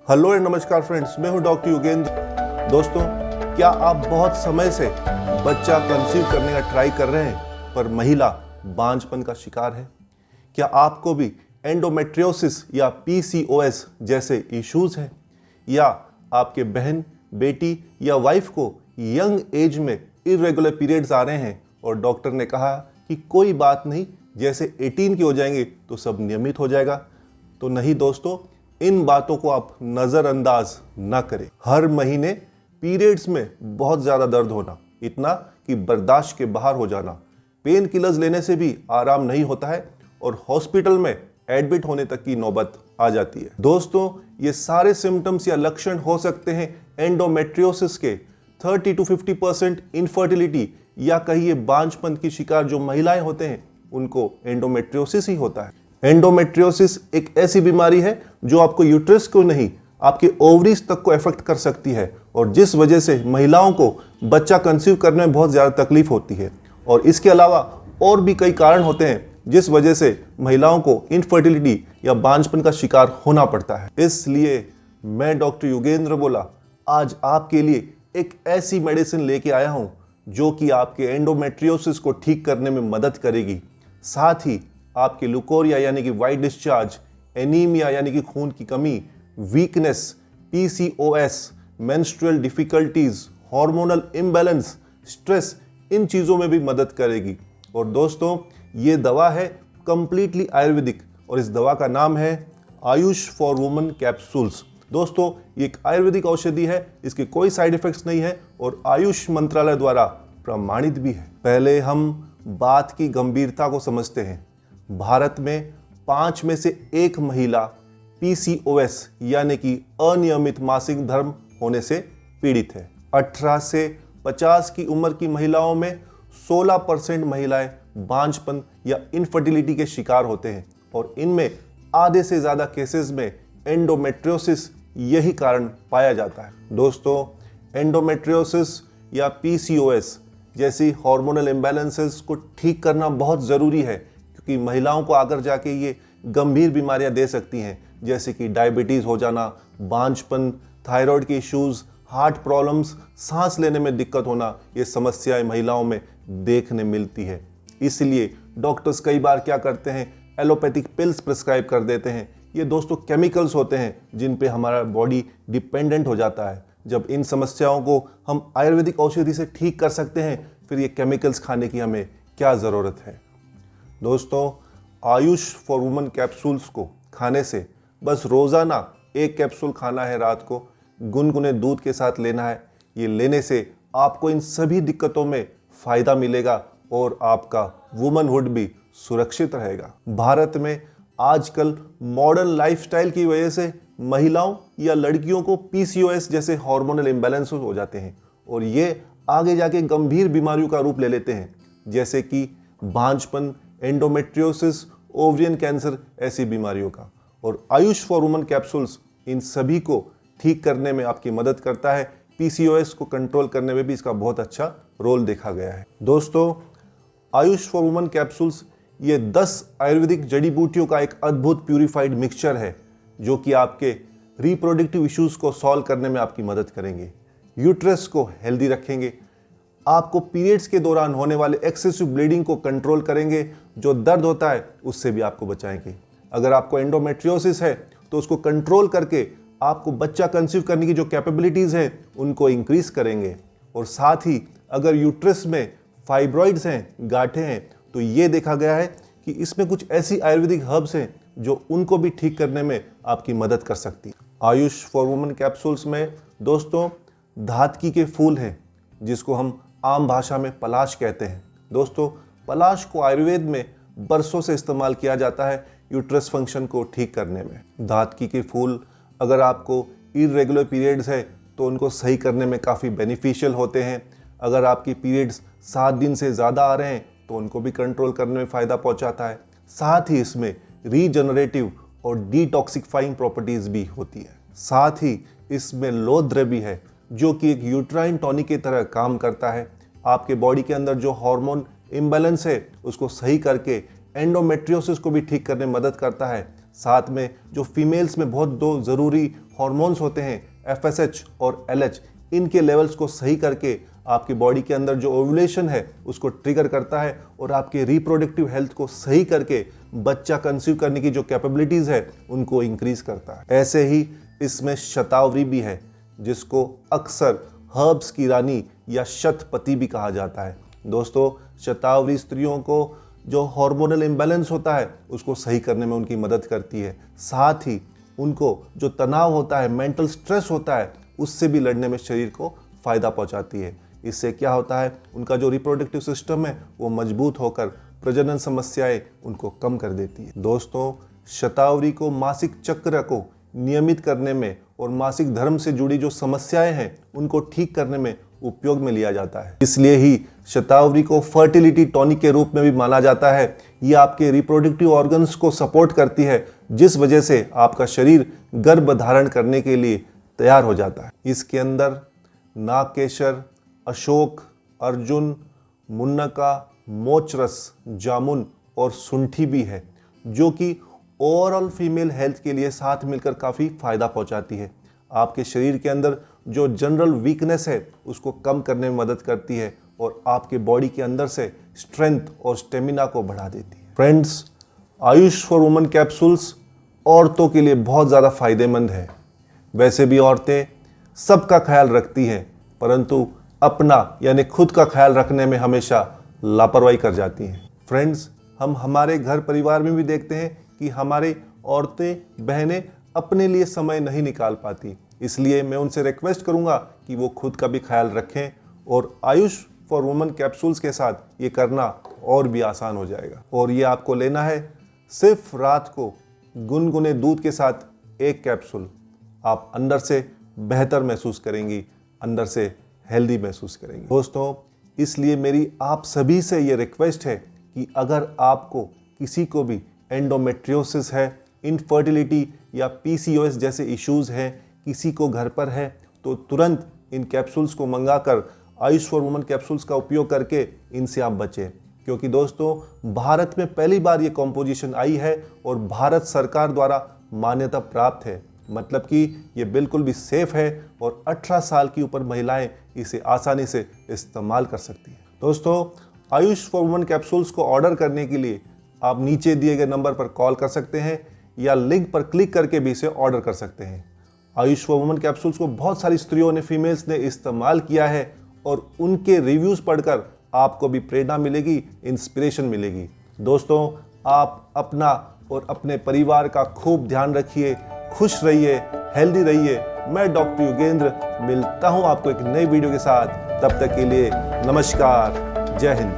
Hello and नमस्कार friends, मैं हूं डॉक्टर योगेंद्र। दोस्तों, क्या आप बहुत समय से बच्चा कंसीव करने का ट्राई कर रहे हैं पर महिला बांझपन का शिकार है? क्या आपको भी एंडोमेट्रियोसिस या पीसीओएस जैसे इश्यूज हैं? या आपके बहन, बेटी या वाइफ को यंग एज में इरेगुलर पीरियड्स आ रहे हैं और डॉक्टर ने कहा कि कोई बात नहीं, जैसे 18 के हो जाएंगे तो सब नियमित हो जाएगा? तो नहीं दोस्तों, इन बातों को आप नज़रअंदाज ना करें। हर महीने पीरियड्स में बहुत ज़्यादा दर्द होना, इतना कि बर्दाश्त के बाहर हो जाना, पेन किलर्स लेने से भी आराम नहीं होता है और हॉस्पिटल में एडमिट होने तक की नौबत आ जाती है। दोस्तों, ये सारे सिम्टम्स या लक्षण हो सकते हैं एंडोमेट्रियोसिस के। 30 to 50% इनफर्टिलिटी या कहिए बांझपन की शिकार जो महिलाएं होते हैं उनको एंडोमेट्रियोसिस ही होता है। एंडोमेट्रियोसिस एक ऐसी बीमारी है जो आपको यूट्रस को नहीं, आपके ओवरीज तक को इफेक्ट कर सकती है और जिस वजह से महिलाओं को बच्चा कंसीव करने में बहुत ज़्यादा तकलीफ होती है। और इसके अलावा और भी कई कारण होते हैं जिस वजह से महिलाओं को इनफर्टिलिटी या बांझपन का शिकार होना पड़ता है। इसलिए मैं डॉक्टर योगेंद्र बोला आज आपके लिए एक ऐसी मेडिसिन लेके आया हूँ जो कि आपके एंडोमेट्रियोसिस को ठीक करने में मदद करेगी, साथ ही आपके लुकोरिया यानी कि वाइट डिस्चार्ज, एनीमिया यानी कि खून की कमी, weakness, PCOS, menstrual difficulties, hormonal imbalance, stress, इन चीज़ों में भी मदद करेगी। और दोस्तों, ये दवा है कंप्लीटली आयुर्वेदिक और इस दवा का नाम है आयुष फॉर वुमन कैप्सूल्स। दोस्तों, ये एक आयुर्वेदिक औषधि है, इसके कोई साइड इफेक्ट्स नहीं है और आयुष मंत्रालय द्वारा प्रमाणित भी है। पहले हम बात की गंभीरता को समझते हैं। भारत में 5 में से 1 महिला पीसीओएस यानी कि अनियमित मासिक धर्म होने से पीड़ित है। 18 से 50 की उम्र की महिलाओं में 16% महिलाएं बांझपन या इनफर्टिलिटी के शिकार होते हैं और इनमें आधे से ज़्यादा केसेस में एंडोमेट्रियोसिस यही कारण पाया जाता है। दोस्तों, एंडोमेट्रियोसिस या पीसीओएस जैसी हार्मोनल इम्बैलेंसेस को ठीक करना बहुत ज़रूरी है क्योंकि महिलाओं को आकर जाके ये गंभीर बीमारियां दे सकती हैं, जैसे कि डायबिटीज़ हो जाना, बांझपन, थायराइड के इश्यूज़, हार्ट प्रॉब्लम्स, सांस लेने में दिक्कत होना, ये समस्याएं महिलाओं में देखने मिलती है। इसलिए डॉक्टर्स कई बार क्या करते हैं, एलोपैथिक पिल्स प्रिस्क्राइब कर देते हैं। ये दोस्तों केमिकल्स होते हैं जिन पे हमारा बॉडी डिपेंडेंट हो जाता है। जब इन समस्याओं को हम आयुर्वेदिक औषधि से ठीक कर सकते हैं, फिर ये केमिकल्स खाने की हमें क्या ज़रूरत है। दोस्तों, आयुष फॉर वुमन कैप्सूल्स को खाने से बस रोज़ाना 1 कैप्सूल खाना है, रात को गुनगुने दूध के साथ लेना है। ये लेने से आपको इन सभी दिक्कतों में फ़ायदा मिलेगा और आपका वुमनहुड भी सुरक्षित रहेगा। भारत में आजकल मॉडर्न लाइफस्टाइल की वजह से महिलाओं या लड़कियों को पीसीओएस जैसे हार्मोनल इम्बैलेंस हो जाते हैं और ये आगे जाके गंभीर बीमारियों का रूप ले लेते हैं, जैसे कि बांझपन, एंडोमेट्रियोसिस, ओवरियन कैंसर, ऐसी बीमारियों का। और आयुष फॉर वुमन कैप्सूल्स इन सभी को ठीक करने में आपकी मदद करता है। पीसीओएस को कंट्रोल करने में भी इसका बहुत अच्छा रोल देखा गया है। दोस्तों, आयुष फॉर वुमन कैप्सूल्स ये 10 आयुर्वेदिक जड़ी बूटियों का एक अद्भुत प्यूरिफाइड मिक्सचर है जो कि आपके रिप्रोडक्टिव इश्यूज को सॉल्व करने में आपकी मदद करेंगे, यूट्रस को हेल्दी रखेंगे, आपको पीरियड्स के दौरान होने वाले एक्सेसिव ब्लीडिंग को कंट्रोल करेंगे, जो दर्द होता है उससे भी आपको बचाएंगे। अगर आपको एंडोमेट्रियोसिस है तो उसको कंट्रोल करके आपको बच्चा कंसीव करने की जो कैपेबिलिटीज़ हैं उनको इंक्रीज करेंगे। और साथ ही अगर यूट्रस में फाइब्रॉइड्स हैं, गांठें हैं, तो ये देखा गया है कि इसमें कुछ ऐसी आयुर्वेदिक हर्ब्स हैं जो उनको भी ठीक करने में आपकी मदद कर सकती है। आयुष फॉर वुमन कैप्सूल्स में दोस्तों धातकी के फूल हैं जिसको हम आम भाषा में पलाश कहते हैं। दोस्तों, पलाश को आयुर्वेद में बरसों से इस्तेमाल किया जाता है यूट्रस फंक्शन को ठीक करने में। धातकी के फूल अगर आपको इरेगुलर पीरियड्स है तो उनको सही करने में काफ़ी बेनिफिशियल होते हैं। अगर आपकी पीरियड्स 7 दिन से ज़्यादा आ रहे हैं तो उनको भी कंट्रोल करने में फ़ायदा पहुंचाता है। साथ ही इसमें रीजनरेटिव और डिटॉक्सिफाइंग प्रॉपर्टीज़ भी होती है। साथ ही इसमें लौद्र भी है जो कि एक यूट्राइन टॉनिक की तरह काम करता है। आपके बॉडी के अंदर जो हार्मोन इम्बैलेंस है उसको सही करके एंडोमेट्रियोसिस को भी ठीक करने में मदद करता है। साथ में जो फीमेल्स में बहुत दो ज़रूरी हार्मोन्स होते हैं FSH और LH, इनके लेवल्स को सही करके आपकी बॉडी के अंदर जो ओव्यूलेशन है उसको ट्रिगर करता है और आपके रिप्रोडक्टिव हेल्थ को सही करके बच्चा कंसीव करने की जो कैपेबिलिटीज़ है उनको इंक्रीज करता है। ऐसे ही इसमें शतावरी भी है, जिसको अक्सर हर्ब्स की रानी या शतपति भी कहा जाता है। दोस्तों, शतावरी स्त्रियों को जो हार्मोनल इम्बैलेंस होता है उसको सही करने में उनकी मदद करती है। साथ ही उनको जो तनाव होता है, मेंटल स्ट्रेस होता है, उससे भी लड़ने में शरीर को फ़ायदा पहुंचाती है। इससे क्या होता है, उनका जो रिप्रोडक्टिव सिस्टम है वो मजबूत होकर प्रजनन समस्याएं उनको कम कर देती है। दोस्तों, शतावरी को मासिक चक्र को नियमित करने में और मासिक धर्म से जुड़ी जो समस्याएं हैं उनको ठीक करने में उपयोग में लिया जाता है। इसलिए ही शतावरी को फर्टिलिटी टॉनिक के रूप में भी माना जाता है। ये आपके रिप्रोडक्टिव ऑर्गन्स को सपोर्ट करती है, जिस वजह से आपका शरीर गर्भ धारण करने के लिए तैयार हो जाता है। इसके अंदर नागकेशर, अशोक, अर्जुन, मुन्नका, मोचरस, जामुन और सुंठी भी है, जो कि ओवरऑल फीमेल हेल्थ के लिए साथ मिलकर काफ़ी फायदा पहुंचाती है। आपके शरीर के अंदर जो जनरल वीकनेस है उसको कम करने में मदद करती है और आपके बॉडी के अंदर से स्ट्रेंथ और स्टेमिना को बढ़ा देती है। Friends, Ayush for women capsules औरतों के लिए बहुत ज़्यादा फायदेमंद है। वैसे भी औरतें सबका ख्याल रखती हैं, परंतु अपना यानी खुद का ख्याल रखने में हमेशा लापरवाही कर जाती हैं। फ्रेंड्स, हम हमारे घर परिवार में भी देखते हैं कि हमारे औरतें बहनें अपने लिए समय नहीं निकाल पाती। इसलिए मैं उनसे रिक्वेस्ट करूंगा कि वो खुद का भी ख्याल रखें और आयुष फॉर वुमेन कैप्सूल्स के साथ ये करना और भी आसान हो जाएगा। और ये आपको लेना है सिर्फ रात को गुनगुने दूध के साथ 1 कैप्सूल। आप अंदर से बेहतर महसूस करेंगी, अंदर से हेल्दी महसूस करेंगी। दोस्तों, इसलिए मेरी आप सभी से ये रिक्वेस्ट है कि अगर आपको किसी को भी एंडोमेट्रियोसिस है, इनफर्टिलिटी या PCOS जैसे इश्यूज़ हैं, किसी को घर पर है, तो तुरंत इन कैप्सूल्स को मंगाकर आयुष फॉर वुमेन कैप्सूल्स का उपयोग करके इनसे आप बचें। क्योंकि दोस्तों, भारत में पहली बार ये कॉम्पोजिशन आई है और भारत सरकार द्वारा मान्यता प्राप्त है। मतलब कि ये बिल्कुल भी सेफ है और 18 साल की ऊपर महिलाएं इसे आसानी से इस्तेमाल कर सकती हैं। दोस्तों, आयुष फॉर वुमेन कैप्सूल्स को ऑर्डर करने के लिए आप नीचे दिए गए नंबर पर कॉल कर सकते हैं या लिंक पर क्लिक करके भी इसे ऑर्डर कर सकते हैं। आयुष फॉर वुमेन कैप्सूल्स को बहुत सारी स्त्रियों ने, फीमेल्स ने इस्तेमाल किया है और उनके रिव्यूज़ पढ़कर आपको भी प्रेरणा मिलेगी, इंस्पिरेशन मिलेगी। दोस्तों, आप अपना और अपने परिवार का खूब ध्यान रखिए, खुश रहिए, हेल्दी रहिए। मैं डॉक्टर युगेंद्र मिलता हूं आपको एक नई वीडियो के साथ। तब तक के लिए नमस्कार, जय हिंद।